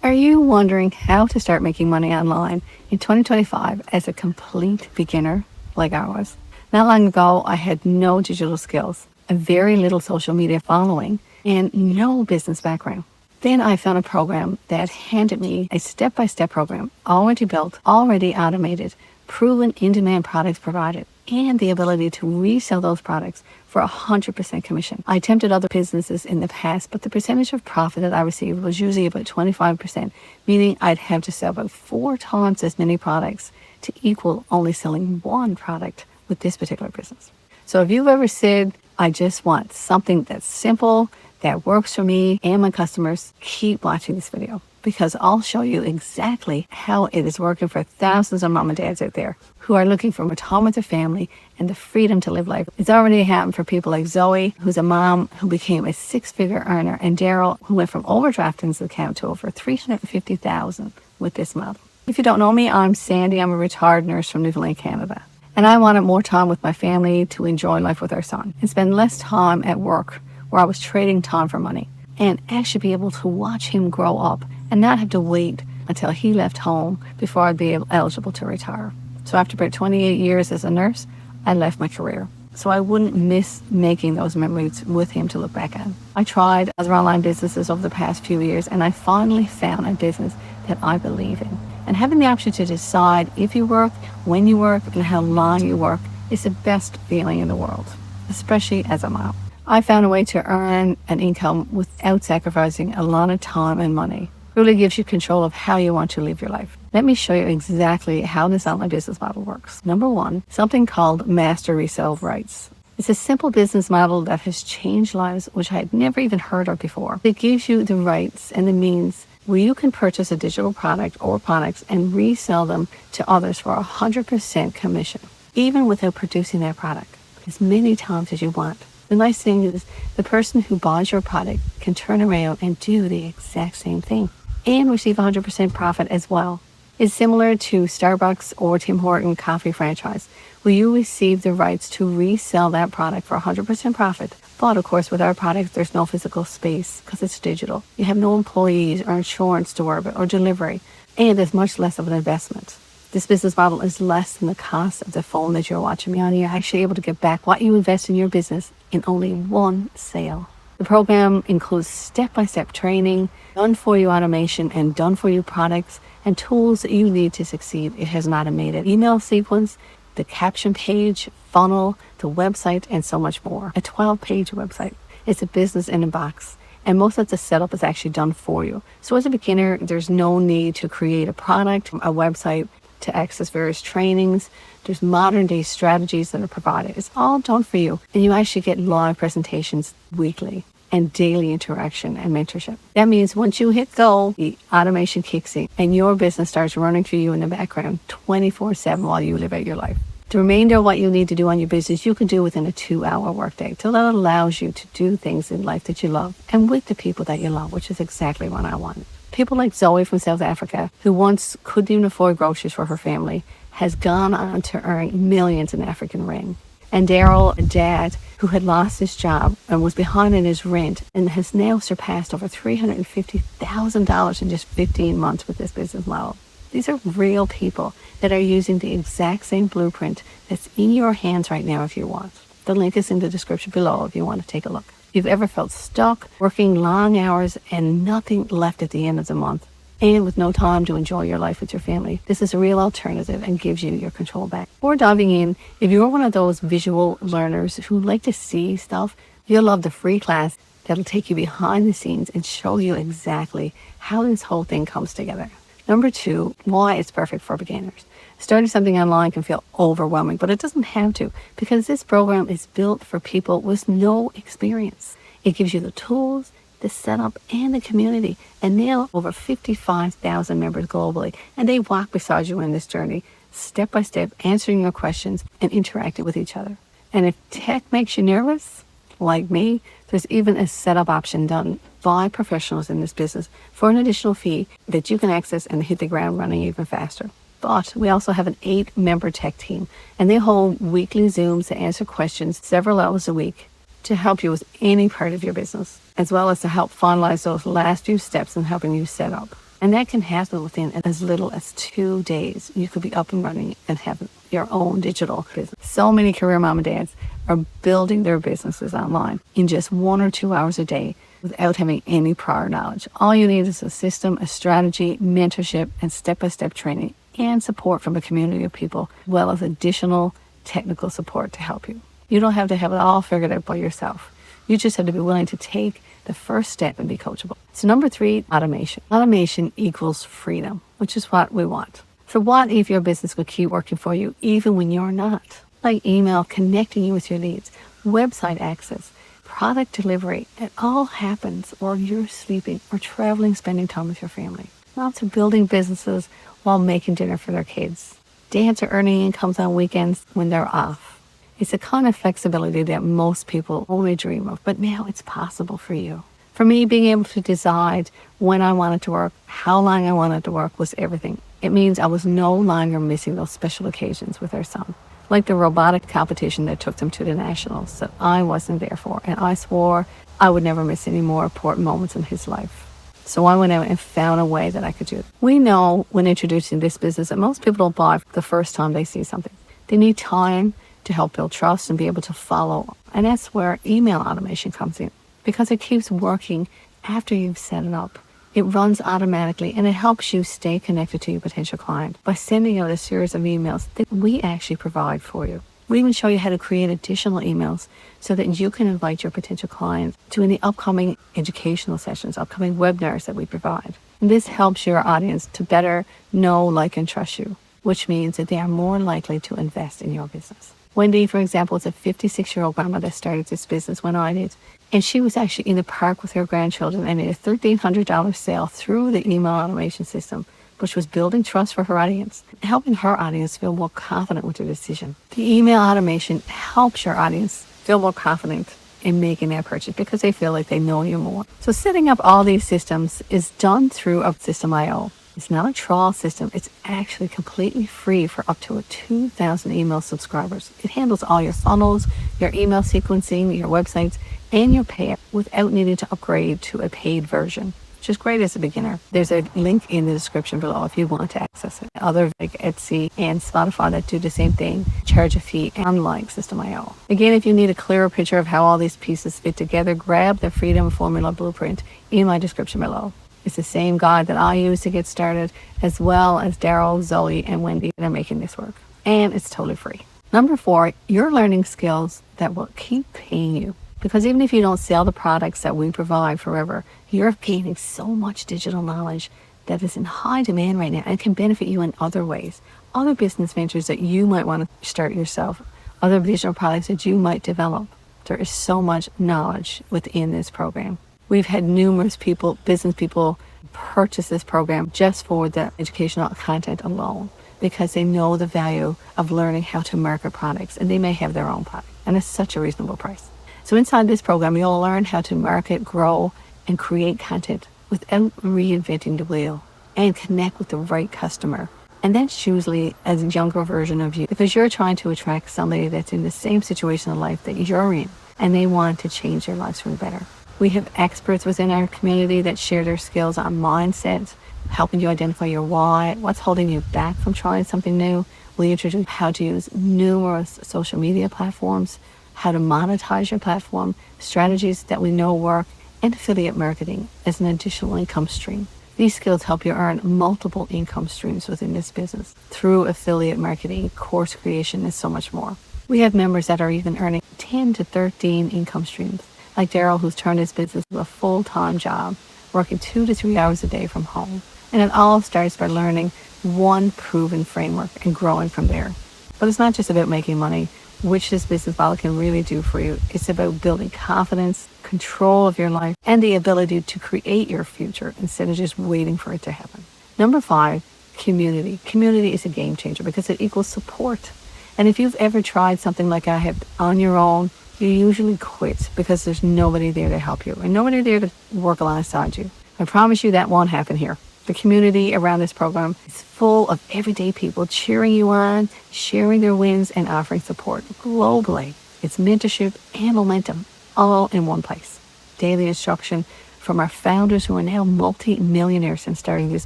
Are you wondering how to start making money online in 2025 as a complete beginner like I was? Not long ago, I had no digital skills, a very little social media following, and no business background. Then I found a program that handed me a step-by-step program, already built, already automated, proven in-demand products provided, and the ability to resell those products for 100% commission. I attempted other businesses in the past, but the percentage of profit that I received was usually about 25%, meaning I'd have to sell about 4 times as many products to equal only selling one product with this particular business. So if you've ever said, I just want something that's simple, that works for me and my customers, keep watching this video because I'll show you exactly how it is working for thousands of mom and dads out there who are looking for more time with their family and the freedom to live life. It's already happened for people like Zoe, who's a mom who became a 6-figure earner, and Daryl, who went from overdrafting his account to over $350,000 with this model. If you don't know me, I'm Sandy. I'm a retired nurse from Newfoundland, Canada. And I wanted more time with my family to enjoy life with our son and spend less time at work where I was trading time for money, and actually be able to watch him grow up and not have to wait until he left home before I'd be eligible to retire. So after about 28 years as a nurse, I left my career so I wouldn't miss making those memories with him to look back at. I tried other online businesses over the past few years, and I finally found a business that I believe in. And having the option to decide if you work, when you work, and how long you work is the best feeling in the world, especially as a mom. I found a way to earn an income without sacrificing a lot of time and money. It really gives you control of how you want to live your life. Let me show you exactly how this online business model works. Number 1, something called master resale rights. It's a simple business model that has changed lives, which I had never even heard of before. It gives you the rights and the means where you can purchase a digital product or products and resell them to others for 100% commission, even without producing that product, as many times as you want. The nice thing is the person who buys your product can turn around and do the exact same thing and receive 100% profit as well. It's similar to Starbucks or Tim Horton coffee franchise, where you receive the rights to resell that product for 100% profit. But of course, with our products, there's no physical space because it's digital. You have no employees or insurance to worry about or delivery, and there's much less of an investment. This business model is less than the cost of the phone that you're watching me on. You're actually able to get back what you invest in your business in only one sale. The program includes step-by-step training, done-for-you automation, and done-for-you products and tools that you need to succeed. It has an automated email sequence, the caption page, funnel, the website, and so much more. A 12-page website. It's a business in a box. And most of the setup is actually done for you. So as a beginner, there's no need to create a product, a website, to access various trainings. There's modern day strategies that are provided. It's all done for you. And you actually get live presentations weekly and daily interaction and mentorship. That means once you hit go, the automation kicks in and your business starts running for you in the background 24/7 while you live out your life. The remainder of what you need to do on your business, you can do within a 2-hour workday. So that allows you to do things in life that you love and with the people that you love, which is exactly what I want. People like Zoe from South Africa, who once couldn't even afford groceries for her family, has gone on to earn millions in African ring. And Daryl, a dad who had lost his job and was behind in his rent and has now surpassed over $350,000 in just 15 months with this business model. These are real people that are using the exact same blueprint that's in your hands right now if you want. The link is in the description below if you want to take a look. If you've ever felt stuck, working long hours and nothing left at the end of the month, and with no time to enjoy your life with your family, this is a real alternative and gives you your control back. Before diving in, if you're one of those visual learners who like to see stuff, you'll love the free class that'll take you behind the scenes and show you exactly how this whole thing comes together. Number 2, why it's perfect for beginners. Starting something online can feel overwhelming, but it doesn't have to, because this program is built for people with no experience. It gives you the tools, the setup, and the community. And now over 55,000 members globally, and they walk beside you in this journey, step by step, answering your questions and interacting with each other. And if tech makes you nervous, like me, there's even a setup option done by professionals in this business for an additional fee that you can access and hit the ground running even faster. But we also have an 8-member tech team, and they hold weekly Zooms to answer questions several hours a week to help you with any part of your business, as well as to help finalize those last few steps in helping you set up. And that can happen within as little as 2 days. You could be up and running and have your own digital business. So many career mom and dads are building their businesses online in just 1 or 2 hours a day without having any prior knowledge. All you need is a system, a strategy, mentorship, and step-by-step training and support from a community of people, as well as additional technical support to help you. You don't have to have it all figured out by yourself. You just have to be willing to take the first step and be coachable. So number 3, automation. Automation equals freedom, which is what we want. So what if your business could keep working for you even when you're not? Like email, connecting you with your leads, website access, product delivery. It all happens while you're sleeping or traveling, spending time with your family. Lots of building businesses while making dinner for their kids. Dads are earning incomes on weekends when they're off. It's a kind of flexibility that most people only dream of, but now it's possible for you. For me, being able to decide when I wanted to work, how long I wanted to work was everything. It means I was no longer missing those special occasions with our son, like the robotic competition that took them to the nationals that I wasn't there for, and I swore I would never miss any more important moments in his life. So I went out and found a way that I could do it. We know when introducing this business that most people don't buy the first time they see something. They need time to help build trust and be able to follow. And that's where email automation comes in, because it keeps working after you've set it up. It runs automatically and it helps you stay connected to your potential client by sending out a series of emails that we actually provide for you. We even show you how to create additional emails so that you can invite your potential clients to any upcoming educational sessions, upcoming webinars that we provide. And this helps your audience to better know, like, and trust you, which means that they are more likely to invest in your business. Wendy, for example, is a 56-year-old grandma that started this business when I did. And she was actually in the park with her grandchildren and made a $1,300 sale through the email automation system, which was building trust for her audience, helping her audience feel more confident with their decision. The email automation helps your audience feel more confident in making that purchase because they feel like they know you more. So setting up all these systems is done through a System.io. It's not a trial system. It's actually completely free for up to 2,000 email subscribers. It handles all your funnels, your email sequencing, your websites, and your pay without needing to upgrade to a paid version, which is great as a beginner. There's a link in the description below if you want to access it. Others like Etsy and Spotify that do the same thing charge a fee, unlike System.io. Again, if you need a clearer picture of how all these pieces fit together, grab the Freedom Formula Blueprint in my description below. It's the same guide that I use to get started, as well as Daryl, Zoe, and Wendy that are making this work. And it's totally free. Number 4, you're learning skills that will keep paying you. Because even if you don't sell the products that we provide forever, you're gaining so much digital knowledge that is in high demand right now and can benefit you in other ways. Other business ventures that you might want to start yourself, other digital products that you might develop. There is so much knowledge within this program. We've had numerous people, business people, purchase this program just for the educational content alone because they know the value of learning how to market products, and they may have their own product, and it's such a reasonable price. So inside this program, you'll learn how to market, grow, and create content without reinventing the wheel and connect with the right customer. And that's usually a younger version of you because you're trying to attract somebody that's in the same situation in life that you're in, and they want to change their lives for the better. We have experts within our community that share their skills on mindset, helping you identify your why, what's holding you back from trying something new. We introduce how to use numerous social media platforms, how to monetize your platform, strategies that we know work, and affiliate marketing as an additional income stream. These skills help you earn multiple income streams within this business through affiliate marketing, course creation, and so much more. We have members that are even earning 10 to 13 income streams, like Daryl, who's turned his business into a full-time job, working 2 to 3 hours a day from home. And it all starts by learning one proven framework and growing from there. But it's not just about making money, which this business model can really do for you. It's about building confidence, control of your life, and the ability to create your future instead of just waiting for it to happen. Number 5, community. Community is a game changer because it equals support. And if you've ever tried something like I have on your own, you usually quit because there's nobody there to help you and nobody there to work alongside you. I promise you that won't happen here. The community around this program is full of everyday people cheering you on, sharing their wins, and offering support globally. It's mentorship and momentum all in one place. Daily instruction, from our founders who are now multi-millionaires since starting this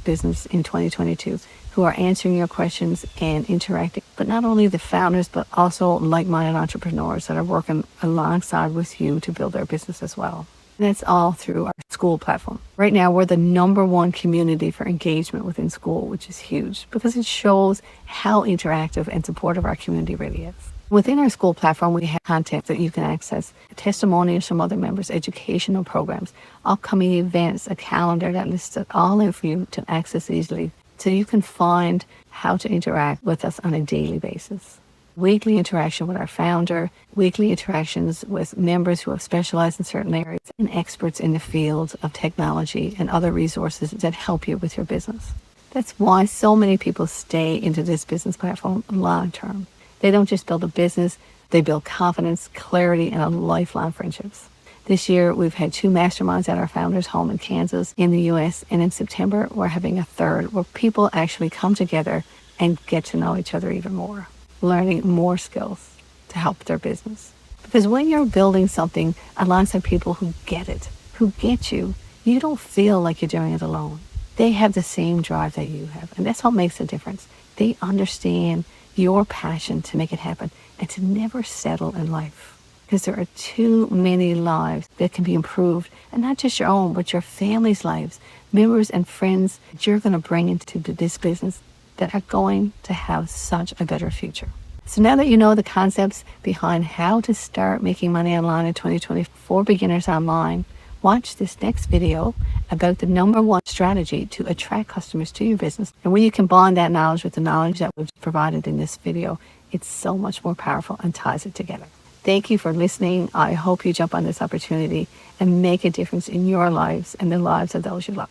business in 2022, who are answering your questions and interacting. But not only the founders, but also like-minded entrepreneurs that are working alongside with you to build their business as well. And that's all through our Skool platform. Right now, we're the #1 community for engagement within Skool, which is huge because it shows how interactive and supportive our community really is. Within our Skool platform, we have content that you can access, testimonials from other members, educational programs, upcoming events, a calendar that lists it all in for you to access easily so you can find how to interact with us on a daily basis. Weekly interaction with our founder, weekly interactions with members who have specialized in certain areas, and experts in the field of technology and other resources that help you with your business. That's why so many people stay into this business platform long term. They don't just build a business, they build confidence, clarity, and a lifelong friendships. This year, we've had 2 masterminds at our founder's home in Kansas in the US, and in September, we're having a 3rd where people actually come together and get to know each other even more, learning more skills to help their business. Because when you're building something alongside people who get it, who get you, you don't feel like you're doing it alone. They have the same drive that you have, and that's what makes a difference. They understand your passion to make it happen and to never settle in life. Because there are too many lives that can be improved, and not just your own, but your family's lives, members and friends that you're going to bring into this business that are going to have such a better future. So now that you know the concepts behind how to start making money online in 2020 for beginners online, watch this next video about the #1 strategy to attract customers to your business. And when you combine that knowledge with the knowledge that we've provided in this video, it's so much more powerful and ties it together. Thank you for listening. I hope you jump on this opportunity and make a difference in your lives and the lives of those you love.